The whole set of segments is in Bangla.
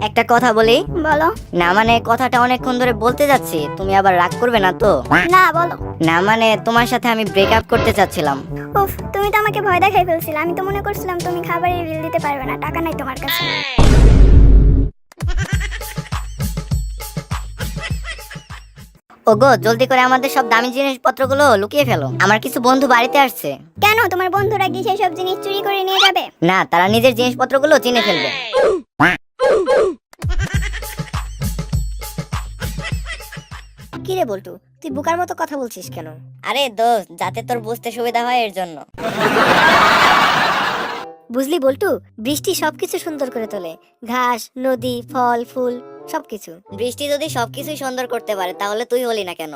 একটা কথা বলি। বলো। না মানে কথাটা অনেকক্ষণ ধরে বলতে যাচ্ছি, তুমি আবার রাগ করবে না তো? না বলো। না মানে তোমার সাথে আমি ব্রেকআপ করতে চাচ্ছিলাম। উফ, তুমি তো আমাকে ভয় দেখাই ফেলছিলে। আমি তো মনে করছিলাম তুমি খাবারের বিল দিতে পারবে না, টাকা নাই তোমার কাছে। ওগো জলদি করে আমাদের সব দামি জিনিসপত্রগুলো লুকিয়ে ফেলো, আমার কিছু বন্ধু বাড়িতে আসছে। কেন, তোমার বন্ধুরা কি সেই সব জিনিস চুরি করে নিয়ে যাবে? না, তারা নিজের জিনিসপত্রগুলো চিনে ফেলবে। কি রে বল্টু, তুই বোকার মতো কথা বলছিস কেন? আরে দোস্ত, যাতে তোর বুঝতে সুবিধা হয় এর জন্য। বুঝলি বল্টু, বৃষ্টি সবকিছু সুন্দর করে তোলে। ঘাস, নদী, ফল, ফুল সবকিছু। বৃষ্টি যদি সবকিছুই সুন্দর করতে পারে তাহলে তুই হলি না কেন?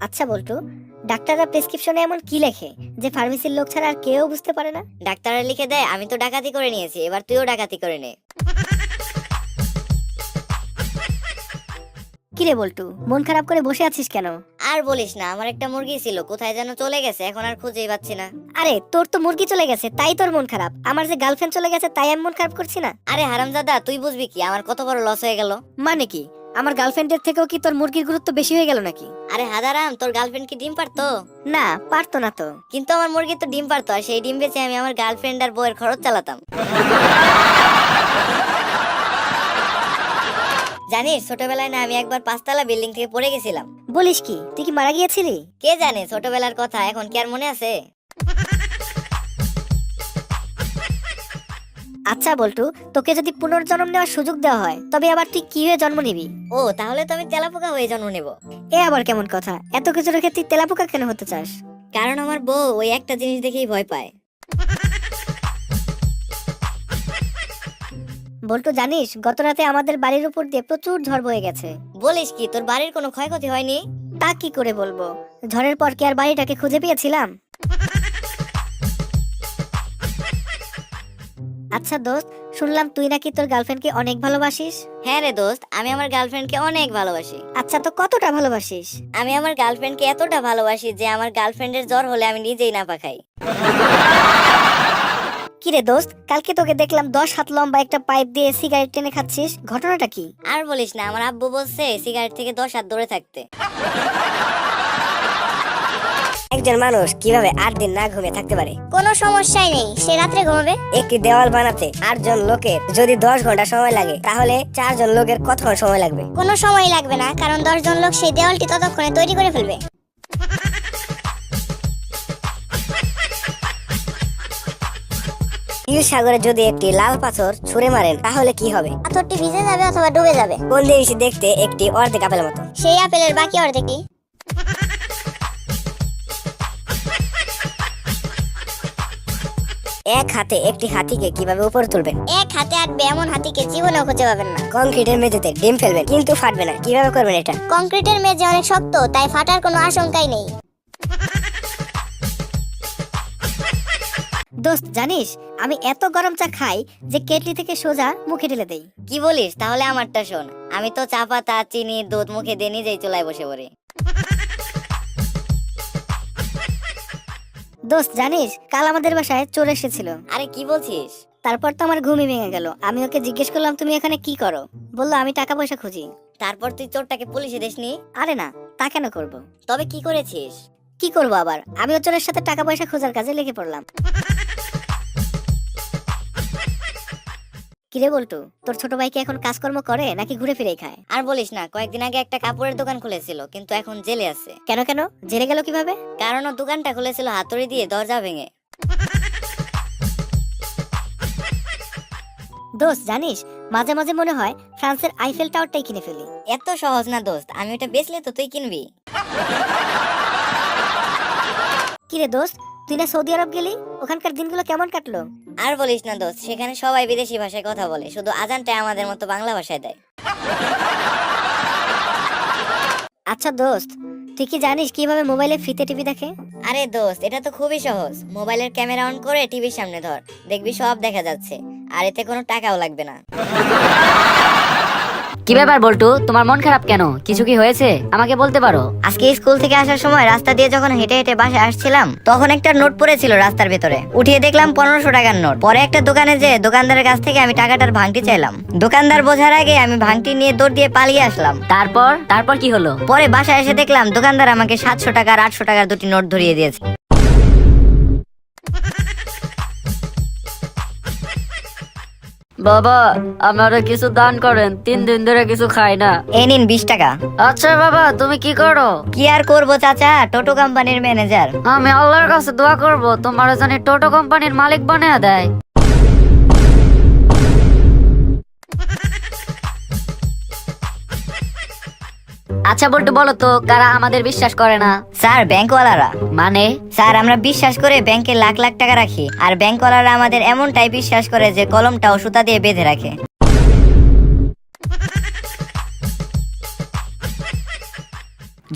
আচ্ছা বল্টু, ডাক্তাররা প্রেসক্রিপশনে এমন কি লেখে যে ফার্মেসির লোক ছাড়া আর কেউ বুঝতে পারে না? ডাক্তাররা লিখে দেয়। আমি তো ডাকাতি করে নিয়েছি, এবার তুইও ডাকাতি করে নে। কি রে বল্টু, মন খারাপ করে বসে আছিস কেন? আর বলিস না, আমার একটা মুরগি ছিল, কোথায় যেন চলে গেছে, এখন আর খুঁজেই পাচ্ছি না। আরে তোর তো মুরগি চলে গেছে তাই তোর মন খারাপ, আমার যে গার্লফ্রেন্ড চলে গেছে তাই আমি মন খারাপ করছি না। আরে হারামজাদা, তুই বুঝবি কি আমার কত বড় লস হয়ে গেল? মানে কি, আমার গার্লফ্রেন্ডের থেকেও কি তোর মুরগির গুরুত্ব বেশি হয়ে গেল নাকি? আরে হাদারাম, তোর গার্লফ্রেন্ড কি ডিম পারতো? না, পারতো না তো। কিন্তু আমার মুরগি তো ডিম পারতো, আর সেই ডিম বেচে আমি আমার গার্লফ্রেন্ড আর বউয়ের খরচ চালাতাম। জানিস, ছোটবেলায় না আমি একবার 5 তলা বিল্ডিং থেকে পড়ে গেছিলাম। বলিস কি, তুই কি মারা গিয়েছিলি? কে জানে, ছোটবেলার কথা এখন কি আর মনে আছে? আচ্ছা বল্টু, তোকে যদি পুনর্জন্ম নেওয়ার সুযোগ দেওয়া হয় তবে আবার তুই কি হয়ে জন্ম নিবি? ও, তাহলে তো আমি তেলাপোকা হয়ে জন্ম নেব। এ আবার কেমন কথা, এত কিছু রেখে তুই তেলাপোকা কেন হতে চাস? কারণ আমার বউ ওই একটা জিনিস দেখেই ভয় পায়। বল্টু জানিস, গত রাতে আমাদের বাড়ির উপর দিয়ে প্রচুর ঝড় বয়ে গেছে। বলিস কি, তোর বাড়ির কোনো ক্ষয়ক্ষতি হয়নি? তা কি করে বলবো, ঝড়ের পর কি আর বাড়িটাকে খুঁজে পেয়েছিলাম? আচ্ছা দোস্ত, শুনলাম তুই নাকি তোর গার্লফ্রেন্ডকে অনেক ভালোবাসিস। হ্যাঁ রে দোস্ত, আমি আমার গার্লফ্রেন্ডকে অনেক ভালোবাসি। আচ্ছা, তো কতটা ভালোবাসিস? আমি আমার গার্লফ্রেন্ডকে এতটা ভালোবাসি যে আমার গার্লফ্রেন্ডের জ্বর হলে আমি নিজেই না পাখাই। কিরে দোস্ত, কালকে তোকে দেখলাম 10 হাত লম্বা একটা পাইপ দিয়ে সিগারেট টেনে খাচ্ছিস, ঘটনাটা কি? আর বলিস না, আমার আব্বু বলছে সিগারেট থেকে 10 হাত দূরে থাকতে। একজন মানুষ কিভাবে 8 দিন না ঘুমিয়ে থাকতে পারে? কোনো সমস্যাই নেই, সে রাত্রে ঘুমাবে। একটি দেওয়াল বানাতে 8 জন লোকের যদি 10 ঘন্টা সময় লাগে, তাহলে 4 জন লোকের কতক্ষণ সময় লাগবে? কোনো সময় লাগবে না, কারণ 10 জন লোক সেই দেওয়ালটি ততক্ষণে তৈরি করে ফেলবে। নীল সাগরে যদি একটি লাল পাথর ছুঁড়ে মারেন তাহলে কি হবে? পাথরটি ভিজে যাবে অথবা ডুবে যাবে। কোন জিনিস দেখতে একটি অর্ধেক আপেলের মতো? সেই আপেলের বাকি অর্ধেকটি। এক হাতে একটি হাতিকে কিভাবে উপরে তুলবেন? এক হাতে আটবে এমন হাতিকে জীবনেও খুঁজে পাবেন না। কংক্রিটের মেঝেতে ডিম ফেলবেন কিন্তু ফাটবে না, কিভাবে করবেন এটা? কংক্রিটের মেঝে অনেক শক্ত, তাই ফাটার কোনো আশঙ্কাই নেই। দোস্ত জানিস, আমি এত গরম চা খাই যে কেটলি থেকে সোজা মুখে ঢেলে দেই। কি বলিস? তাহলে আমারটা শোন। আমি তো চা পাতা, চিনি, দুধ মুখে দিয়ে নিজেই চুলায় বসে পড়ি। দোস্ত জানিস, কাল আমাদের বাসায় চোর এসেছিল। আরে কি বলছিস? তারপর তো আমার ঘুমই ভেঙে গেল। আমি ওকে জিজ্ঞেস করলাম তুমি এখানে কি করো? বললো আমি টাকা পয়সা খুঁজি। তারপর তুই চোরটাকে পুলিশে দিসনি? আরে না, তা কেন করব? তবে কি করেছিস? কি করব আবার, আমি ও চোরের সাথে টাকা পয়সা খোঁজার কাজে লেগে পড়লাম। কিরে বলটু, তোর ছোট ভাই কি এখন কাজকর্ম করে নাকি ঘুরে ফিরে খায়? আর বলিস না, কয়েকদিন আগে একটা কাপড়ের দোকান খুলেছিল, কিন্তু এখন জেলে আছে। কেন কেন, জেলে গেল কিভাবে? কারণ ও দোকানটা খুলেছিল হাতুড়ি দিয়ে দরজা ভেঙে। দোস্ত জানিস, মাঝে মাঝে মনে হয় ফ্রান্সের আইফেল টাওয়ারটাই কিনে ফেলি। এত সহজ না দোস্ত, আমি ওটা বেচলে তো তুই কিনবি। কিরে দোস্ত, তুই না সৌদি আরব গেলি, ওখানকার দিনগুলো কেমন কাটলো? আর বলিস না দোস্ত, সেখানে সবাই বিদেশি ভাষায় কথা বলে, শুধু আজানটা আমাদের মতো বাংলা ভাষায় দেয়। আচ্ছা দোস্ত, তুই কি জানিস কিভাবে মোবাইলে ফ্রিতে টিভি দেখে? আরে দোস্ত, এটা তো খুবই সহজ। মোবাইলের ক্যামেরা অন করে টিভির সামনে ধর, দেখবি সব দেখা যাচ্ছে, আর এতে কোনো টাকাও লাগবে না। কি ব্যাপার বল্টু, তোমার মন খারাপ কেন? কিছু কি হয়েছে? আমাকে বলতে পারো। আজকে স্কুল থেকে আসার সময় রাস্তা দিয়ে যখন হেঁটে হেঁটে বাসায় আসছিলাম, তখন একটা নোট পড়েছিল রাস্তার ভেতরে। উঠিয়ে দেখলাম 1500 টাকার নোট। পরে একটা দোকানে যে দোকানদারের কাছ থেকে আমি টাকাটার ভাঙটি চাইলাম। দোকানদার বোঝার আগে আমি ভাঙটি নিয়ে দৌড় দিয়ে পালিয়ে আসলাম। তারপর কি হলো? পরে বাসায় এসে দেখলাম দোকানদার আমাকে 700 টাকা আর 800 টাকার দুটি নোট ধরিয়ে দিয়েছে। বাবা, আমারে কিছু দান করেন, 3 দিন ধরে কিছু খাই না। এই নিন 20 টাকা। আচ্ছা বাবা, তুমি কি করো? কি আর করবো চাচা, টোটো কোম্পানির ম্যানেজার। আমি আল্লাহর কাছে দোয়া করব তোমার জানি টোটো কোম্পানির মালিক বানিয়ে দেয়। আচ্ছা বল্টু, বলো তো কারা আমাদের বিশ্বাস করে না? স্যার, ব্যাংকওয়ালারা। মানে? স্যার, আমরা বিশ্বাস করে ব্যাংকে লাখ লাখ টাকা রাখি, আর ব্যাংকওয়ালারা আমাদের এমনটাই বিশ্বাস করে যে কলমটাও সুতা দিয়ে বেঁধে রাখে।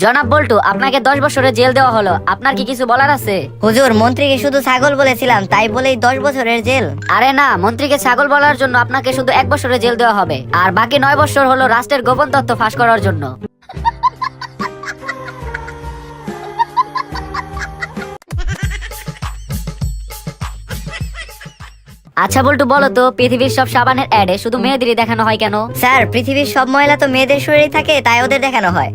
জনাব বল্টু, আপনাকে 10 বছরের জেল দেওয়া হলো, আপনার কি কিছু বলার আছে? হুজুর, মন্ত্রীকে শুধু ছাগল বলেছিলাম, তাই বলেই 10 বছরের জেল? আরে না, মন্ত্রীকে ছাগল বলার জন্য আপনাকে শুধু 1 বছরের জেল দেওয়া হবে, আর বাকি 9 বছর হলো রাষ্ট্রের গোপন তথ্য ফাঁস করার জন্য। আচ্ছা বল্টু, বলো তো পৃথিবীর সব সাবানের অ্যাডে শুধু মেয়েদেরই দেখানো হয় কেন? স্যার, পৃথিবীর সব ময়লা তো মেয়েদের শরীরে থাকে, তাই ওদের দেখানো হয়।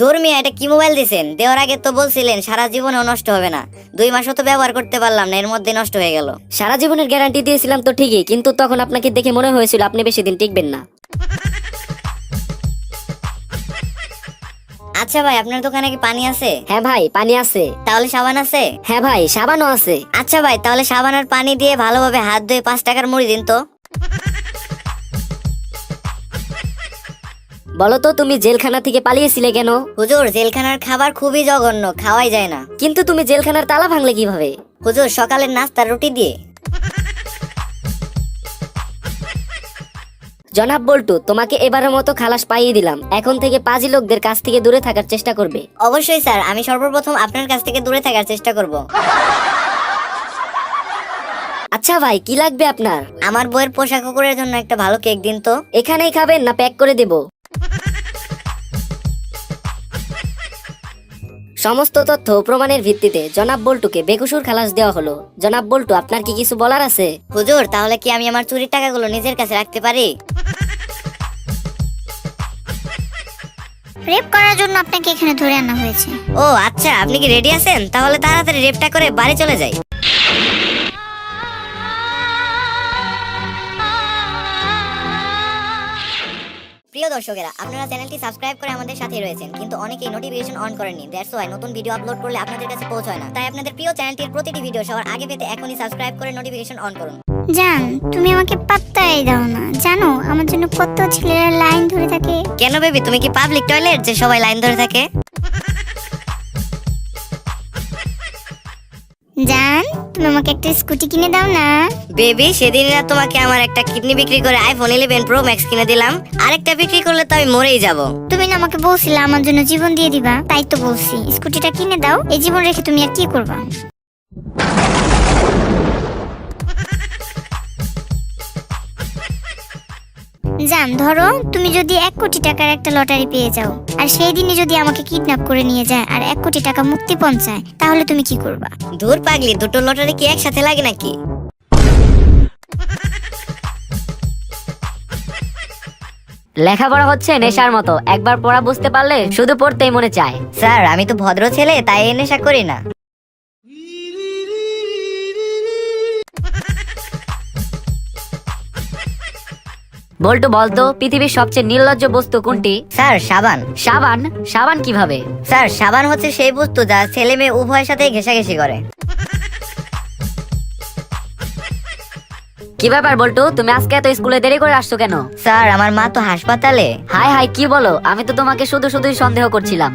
ধর্মিয়া, এটা কি মোবাইল দিছেন? দেওয়ার আগে তো বলছিলেন সারা জীবনেও নষ্ট হবে না। 2 মাসও তো ব্যবহার করতে পারলাম না, এর মধ্যে নষ্ট হয়ে গেল। সারা জীবনের গ্যারান্টি দিয়েছিলাম তো ঠিকই, কিন্তু তখন আপনাকে দেখে মনে হয়েছিল আপনি বেশি দিন টিকবেন না। আচ্ছা ভাই, আপনার দোকানে কি পানি আছে? হ্যাঁ ভাই, পানি আছে। তাহলে সাবান আছে? হ্যাঁ ভাই, সাবানও আছে। আচ্ছা ভাই, তাহলে সাবান আর পানি দিয়ে ভালোভাবে হাত ধুয়ে 5 টাকার মুড়ি দিন তো। বলো তো তুমি জেলখানা থেকে পালিয়েছিলে কেন? হুজুর, জেলখানার খাবার খুবই জঘন্য, খাওয়াই যায় না। কিন্তু তুমি জেলখানার তালা ভাঙলে কিভাবে? হুজুর, সকালের নাস্তার রুটি দিয়ে। জনাব বল্টু, তোমাকে এবারের মতো খালাস পাইয়ে দিলাম। এখন থেকে পাজি লোকদের কাছ থেকে দূরে থাকার চেষ্টা করবে। অবশ্যই স্যার, আমি সর্বপ্রথম আপনার কাছ থেকে দূরে থাকার চেষ্টা করব। আচ্ছা ভাই, কি লাগবে আপনার? আমার বইয়ের পোশাক কুকুরের জন্য একটা ভালো কেক দিন তো। এখানেই খাবেন না প্যাক করে দেব? সমস্ত তথ্য ও প্রমাণের ভিত্তিতে জনাব বল্টুকে বেকসুর খালাস দেওয়া হলো। জনাব বল্টু, আপনার কি কিছু বলার আছে? হুজুর, তাহলে কি আমি আমার চুরির টাকাগুলো নিজের কাছে রাখতে পারি? রেপ করার জন্য আপনাকে এখানে ধরে আনা হয়েছে। ও আচ্ছা, আপনি কি রেডি আছেন? তাহলে তাড়াতাড়ি রেপটা করে বাড়ি চলে যাই। প্রিয় দর্শকেরা, আপনারা চ্যানেলটি সাবস্ক্রাইব করে আমাদের সাথে রয়েছেন, কিন্তু অনেকেই নোটিফিকেশন অন করেননি। দ্যাটস ওয়াই নতুন ভিডিও আপলোড করলে আপনাদের কাছে পৌঁছায় না। তাই আপনাদের প্রিয় চ্যানেলটির প্রতিটি ভিডিও সবার আগে পেতে এখনই সাবস্ক্রাইব করে নোটিফিকেশন অন করুন। জান, তুমি আমাকে পাত্তাই দাও না। জানো আমার জন্য কত ছেলেরা লাইন ধরে থাকে। কেন বেবি, তুমি কি পাবলিক টয়লেট যে সবাই লাইন ধরে থাকে? জান, তুমি আমাকে একটা স্কুটি কিনে দাও না। বেবি, সেদিন না তোমাকে আমার একটা কিডনি বিক্রি করে আইফোন 11 প্রো ম্যাক্স কিনে দিলাম। আরেকটা বিক্রি করলে তো আমি মরেই যাব। তুমি না আমাকে বলছিলে আমার জন্য জীবন দিয়ে দিবা, তাই তো বলছি স্কুটিটা কিনে দাও। এই জীবন রেখে তুমি আর কি করবা? জান, ধরো তুমি যদি 1 কোটি টাকার একটা লটারি পেয়ে যাও, আর সেই দিনই যদি আমাকে কিডন্যাপ করে নিয়ে যায় আর 1 কোটি টাকা মুক্তিপণ চায়, তাহলে তুমি কি করবা? ধুর পাগলি, দুটো লটারি কি একসাথে লাগে নাকি? লেখাপড়া হচ্ছে নেশার মতো, একবার পড়া বুঝতে পারলে শুধু পড়তেই মনে চায়। স্যার, আমি তো ভদ্র ছেলে, তাই এই নেশা করি না। বল্টু, বলতো পৃথিবীর সবচেয়ে নির্লজ্জ বস্তু কোনটি? স্যার, সাবান। সাবান? সাবান কিভাবে? স্যার, সাবান হচ্ছে সেই বস্তু যা ছেলে মেয়ে উভয়ের সাথেই ঘেঁষাঘেঁষি করে। কি ব্যাপার বল্টু, তুমি আজকে এত স্কুলে দেরি করে আসছো কেন? স্যার, আমার মা তো হাসপাতালে। হাই হাই, কি বলো? আমি তো তোমাকে শুধু শুধুই সন্দেহ করছিলাম।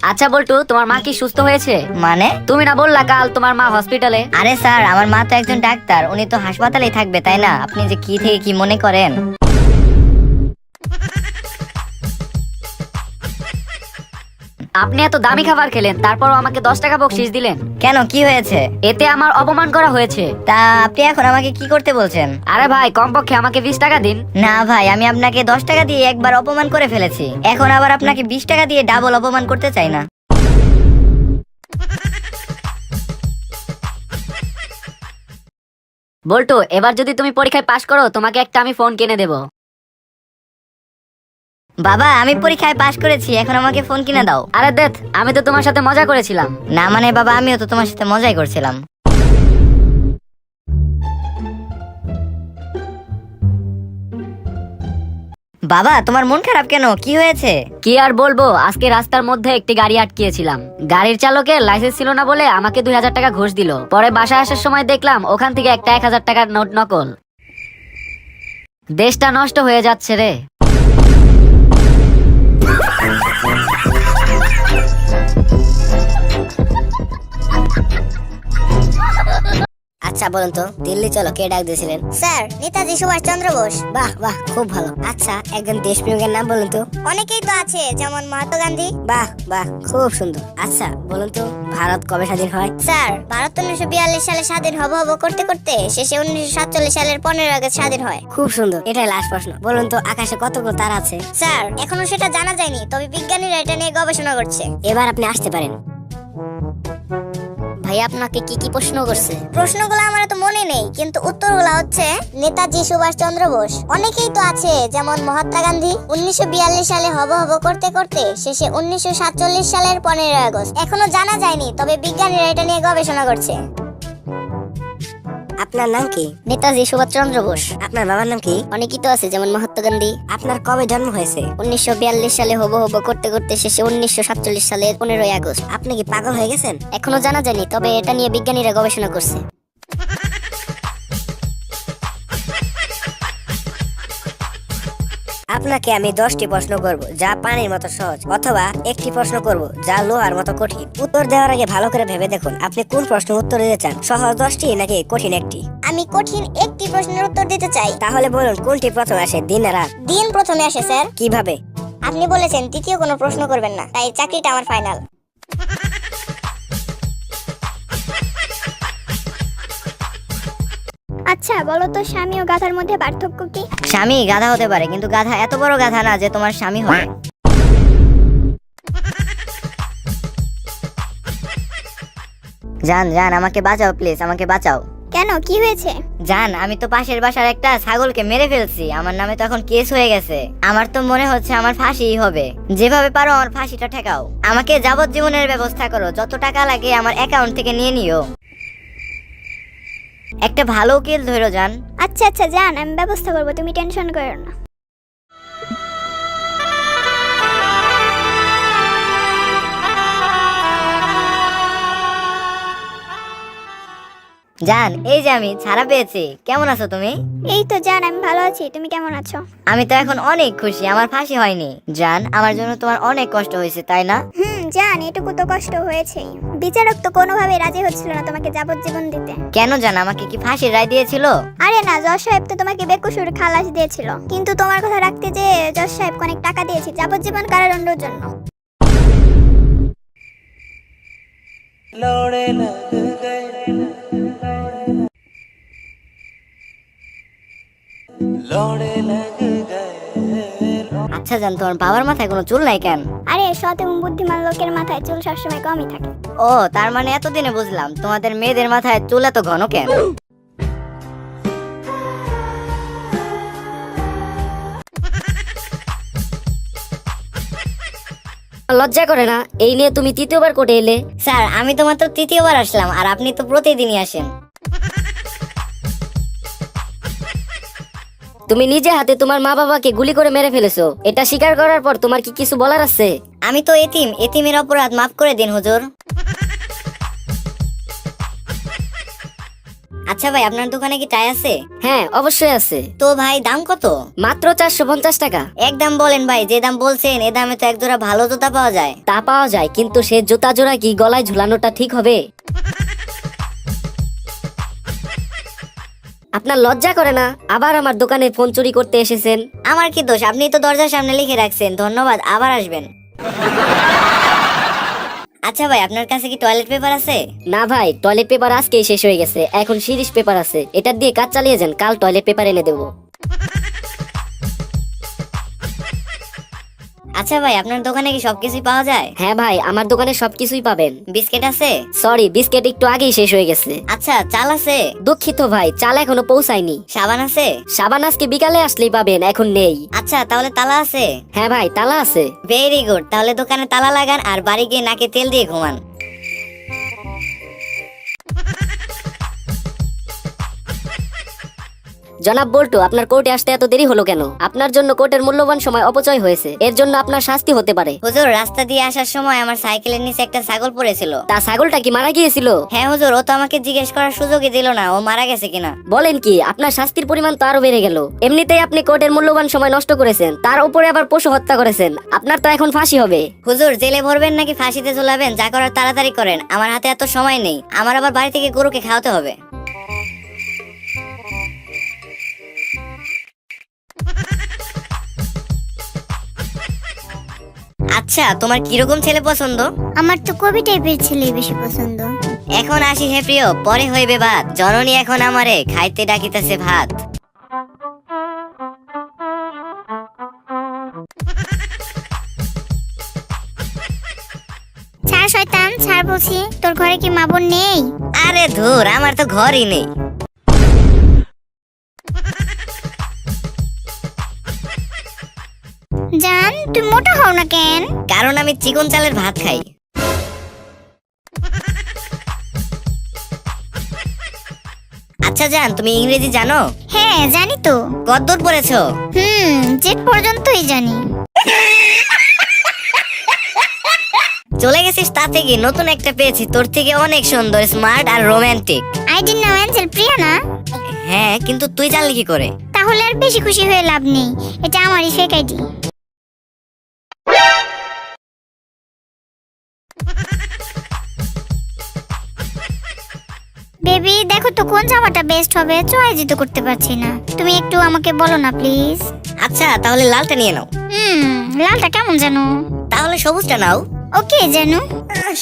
আচ্ছা বল্টু, তোমার মা কি সুস্থ হয়েছে? মানে? তুমি না বললা কাল তোমার মা হসপিটালে? আরে স্যার, আমার মা তো একজন ডাক্তার, উনি তো হাসপাতালেই থাকবে, তাই না? আপনি যে কি থেকে কি মনে করেন। আপনি এত দামি খাবার খেলেন, তারপরও আমাকে 10 টাকা বকশিশ দিলেন। কেন, কি হয়েছে? এতে আমার অপমান করা হয়েছে। তা আপনি এখন আমাকে কি করতে বলছেন? আরে ভাই, কমপক্ষে আমাকে 20 টাকা দিন। না ভাই, আমি আপনাকে 10 টাকা দিয়ে একবার অপমান করে ফেলেছি, এখন আবার আপনাকে 20 টাকা দিয়ে ডাবল অপমান করতে চাই না। বল্টু, এবার যদি তুমি পরীক্ষায় পাশ করো, তোমাকে একটা আমি ফোন কিনে দেবো। বাবা, আমি পরীক্ষায় পাশ করেছি, এখন আমাকে ফোন কিনে দাও। আরে দেখ, আমি তো তোমার সাথে মজা করেছিলাম। না মানে বাবা, আমিও তো তোমার সাথে মজাই করছিলাম। বাবা, তোমার মন খারাপ কেন? কি হয়েছে? কি আর বলবো, আজকে রাস্তার মধ্যে একটি গাড়ি আটকিয়েছিলাম। গাড়ির চালকের লাইসেন্স ছিল না বলে আমাকে 2000 টাকা ঘুষ দিল। পরে বাসায় আসার সময় দেখলাম ওখান থেকে একটা 1000 টাকার নোট নকল। দেশটা নষ্ট হয়ে যাচ্ছে রে। আচ্ছা বলুন তো, দিল্লি চলো কে ডাক দিয়েছিলেন? স্যার, নেতাজি সুভাষচন্দ্র বোস। বাহ বাহ, খুব ভালো। আচ্ছা, একজন দেশপ্রেমিকের নাম বলুন তো। অনেকেই তো আছে, যেমন মহাত্মা গান্ধী। বাহ বাহ, খুব সুন্দর। আচ্ছা বলুন তো, ভারত কবে স্বাধীন হয়? স্যার, ভারত 1942 সালে স্বাধীন হব করতে করতে শেষে 1947 সালের 15 আগস্ট স্বাধীন হয়। খুব সুন্দর। এটাই লাস্ট প্রশ্ন। বলুন তো, আকাশে কতগুলো তারা আছে? স্যার, এখনো সেটা জানা যায়নি, তবে বিজ্ঞানীরা এটা নিয়ে গবেষণা করছে। এবার আপনি আসতে পারেন। ভাই, আপনাকে কি কি প্রশ্ন করছে? প্রশ্নগুলো আমার তো মনে নেই, কিন্তু উত্তরগুলো হচ্ছে নেতাজি সুভাষচন্দ্র বোস। অনেকেই তো আছে, যেমন মহাত্মা গান্ধী। 1942 সালে হব করতে করতে শেষে 1947 সালের 15 আগস্ট। এখনো জানা যায়নি, তবে বিজ্ঞানীরা এটা নিয়ে গবেষণা করছে। আপনার নাম কি? নেতাজি সুভাষচন্দ্র বোস। আপনার বাবার নাম কি? অনেকেই তো আছে, যেমন মহাত্মা গান্ধী। আপনার কবে জন্ম হয়েছে? 1942 সালে হব করতে করতে শেষে 1947 সালের 15 আগস্ট। আপনি কি পাগল হয়ে গেছেন? এখনো জানা যায়নি, তবে এটা নিয়ে বিজ্ঞানীরা গবেষণা করছে। আপনাকে আমি 10টি প্রশ্ন করব, যা পানির মতো সহজ, অথবা একটি প্রশ্ন করব যা লোহার মতো কঠিন। উত্তর দেওয়ার আগে ভালো করে ভেবে দেখুন আপনি কোন প্রশ্নের উত্তর দিতে চান, সহজ 10টি নাকি কঠিন একটি। আমি কঠিন একটি প্রশ্নের উত্তর দিতে চাই। তাহলে বলুন, কোনটি প্রথমে আসে, দিন না রাত? দিন প্রথমে আসে স্যার। কিভাবে? আপনি বলেছেন তৃতীয় কোনো প্রশ্ন করবেন না, তাই চাকরিটা আমার ফাইনাল। আচ্ছা বলো তো, স্বামী ও গাধার মধ্যে পার্থক্য কি? স্বামী গাধা হতে পারে, কিন্তু গাধা এত বড় গাধা না যে তোমার স্বামী হবে। জান জান, আমাকে বাঁচাও প্লিজ, আমাকে বাঁচাও। কেন, কি হয়েছে? জান, আমি তো পাশের বাসার একটা ছাগলকে মেরে ফেলছি, আমার নামে তো এখন কেস হয়ে গেছে। আমার তো মনে হচ্ছে আমার ফাঁসিই হবে। যেভাবে পারো আমার ফাঁসিটা ঠেকাও। আমাকে যাবজ্জীবনের ব্যবস্থা করো, যত টাকা লাগে আমার অ্যাকাউন্ট থেকে নিয়ে নিও। একটা ভালো উকিল ধরো জান। আচ্ছা আচ্ছা জান, আমি ব্যবস্থা করবো, তুমি টেনশন করো না। জান, এই যে আমি ছাড়া পেয়েছি। কেমন আছো তুমি? এই তো জান, আমি ভালো আছি, তুমি কেমন আছো? আমি তো এখন অনেক খুশি, আমার ফাঁসি হয়নি। জান, আমার জন্য তোমার অনেক কষ্ট হয়েছে, তাই না? জান, এটুকু তো কষ্ট হয়েছেই। বিচারক তো কোনোভাবে রাজি হচ্ছিল না তোমাকে যাবজ্জীবন দিতে। কেন জান, আমাকে কি ফাঁসির রায় দিয়েছিল? আরে না, জজ সাহেব তো তোমাকে বেকসুর খালাস দিয়েছিল, কিন্তু তোমার কথা রাখতে যে জজ সাহেব অনেক টাকা দিয়েছে যাবজ্জীবন কারাদণ্ডের জন্য। আচ্ছা জান, তোমার বাবার মাথায় কোনো চুল নাই কেন? আরে, সৎ এবং বুদ্ধিমান লোকের মাথায় চুল সবসময় কমই থাকে। ও, তার মানে এতদিনে বুঝলাম তোমাদের মেয়েদের মাথায় চুল এত ঘন কেন। লজ্জা করে না? এই নিয়ে তুমি তৃতীয়বার কোর্টে এলে। স্যার, আমি তো মাত্র তৃতীয়বার আসলাম, আর আপনি তো প্রতিদিনই আসেন। তুমি নিজে হাতে তোমার মা বাবাকে গুলি করে মেরে ফেলেছো, এটা স্বীকার করার পর তোমার কি কিছু বলার আছে? আমি তো এতিম, এতিমের অপরাধ মাফ করে দিন হুজুর। আচ্ছা ভাই, আপনার দোকানে কি টাই আছে? হ্যাঁ, অবশ্যই আছে। তো ভাই, দাম কত? মাত্র 450 টাকা। একদম বলেন ভাই, যে দাম বলছেন এ দামে তো এক জোড়া ভালো জুতা পাওয়া যায়। তা পাওয়া যায়, কিন্তু সে জুতা জোড়া কি গলায় ঝুলানোটা ঠিক হবে? আপনার লজ্জা করে না? আবার আমার দোকানে ফোন চুরি করতে এসেছেন। আমার কি দোষ? আপনি তো দরজার সামনে লিখে রাখছেন ধন্যবাদ, আবার আসবেন। আচ্ছা ভাই, আপনার কাছে কি টয়লেট পেপার আছে? না ভাই, টয়লেট পেপার আজকেই শেষ হয়ে গেছে, এখন সিরিজ পেপার আছে, এটা দিয়ে কাজ চালিয়ে যান, কাল টয়লেট পেপার এনে দেবো। আচ্ছা ভাই, আপনার দোকানে কি সবকিছুই পাওয়া যায়? হ্যাঁ ভাই, আমার দোকানে সবকিছুই পাবেন। বিস্কিট আছে? সরি, বিস্কিট একটু আগেই শেষ হয়ে গেছে। আচ্ছা, চাল আছে? দুঃখিত ভাই, চাল এখনো পৌঁছায়নি। সাবান আছে? সাবান আজকে বিকালে আসলেই পাবেন, এখন নেই। আচ্ছা, তাহলে তালা আছে? হ্যাঁ ভাই, তালা আছে। ভেরি গুড, তাহলে দোকানে তালা লাগান আর বাড়ি গিয়ে নাকে তেল দিয়ে ঘুমান। জনাব বল্টু, আপনার কোর্টে আসতে এত দেরি হলো কেন? আপনার জন্য কোর্টের মূল্যবান সময় অপচয় হয়েছে, এর জন্য আপনার শাস্তি হতে পারে। হুজুর, রাস্তা দিয়ে আসার সময় আমার সাইকেলের নিচে একটা ছাগল পড়েছিল। তা ছাগলটা কি মারা গিয়েছিল? হ্যাঁ হুজুর, ও তো আমাকে জিজ্ঞেস করার সুযোগই দিল না ও মারা গেছে কিনা। বলেন কি? আপনার শাস্তির পরিমাণ তো আরো বেড়ে গেল। এমনিতেই আপনি কোর্টের মূল্যবান সময় নষ্ট করেছেন, তার উপরে আবার পশু হত্যা করেছেন, আপনার তো এখন ফাঁসি হবে। হুজুর, জেলে ভরবেন নাকি ফাঁসিতে ঝুলাবেন, যা করার তাড়াতাড়ি করেন, আমার হাতে এত সময় নেই, আমার আবার বাড়ি থেকে গরুকে খাওয়াতে হবে। আচ্ছা, তোমার কিরকম ছেলে পছন্দ? আমার তো কবি টাইপের ছেলেই বেশি পছন্দ। এখন আসি হে প্রিয়, পরে হইবে বাত, জননী এখন আমারে খাইতে ডাকিতেছে ভাত। ছাড় শয়তান, ছাড় বলছি। তোর ঘরে কি মা বোন নেই? আরে ধুর, আমার তো ঘরই নেই। জান, তুই মোটা হও না কেন? কারণ আমি চিকন চালের ভাত খাই। আচ্ছা জান, তুমি ইংরেজি জানো? হ্যাঁ জানি তো। কতদূর পড়েছো? জেড পর্যন্তই জানি। চলে গেছিস তাতে কি, নতুন একটা পেয়েছি তোর থেকে অনেক সুন্দর, স্মার্ট আর রোমান্টিক। আইডির নাম অ্যাঞ্জেল প্রিয়া না? হ্যাঁ, কিন্তু তুই জানলি কি করে? তাহলে আর বেশি খুশি হয়ে লাভ নেই, এটা আমারই ফেক আইডি। বেবি দেখো তো কোন জামাটা বেস্ট হবে, চয়েসই তো করতে পারছি না, তুমি একটু আমাকে বলো না প্লিজ। আচ্ছা, তাহলে লালটা নিয়ে নাও। লালটা কেমন জানো? তাহলে সবুজটা নাও। ওকে জানো।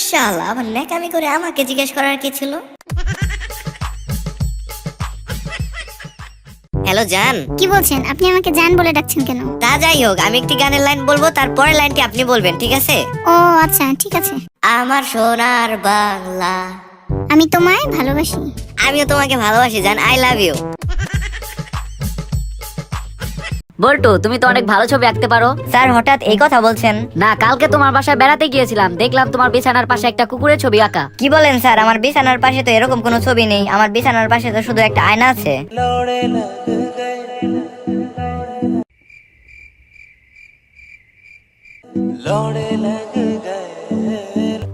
শালা, আবার ন্যাকামি করে আমাকে জিজ্ঞেস করার কি ছিল? হ্যালো জান। কি বলছেন? আপনি আমাকে জান বলে ডাকছেন কেন? তা যাই হোক, আমি একটি গানের লাইন বলবো, তারপরের লাইনটি আপনি বলবেন, ঠিক আছে? ও আচ্ছা, ঠিক আছে। আমার সোনার বাংলা। আমি তোমায় ভালোবাসি। আমিও তোমাকে ভালোবাসি জান, আই লাভ ইউ। বল্টু, তুমি তো অনেক ভালো ছবি আঁকতে পারো। স্যার, হঠাৎ এই কথা বলছেন? না, কালকে তোমার বাসায় বেড়াতে গিয়েছিলাম, দেখলাম তোমার বিছানার পাশে একটা কুকুরের ছবি আঁকা। কি বলেন স্যার? আমার বিছানার পাশে তো এরকম কোনো ছবি নেই, আমার বিছানার পাশে তো শুধু একটা আয়না আছে। लौड़े लग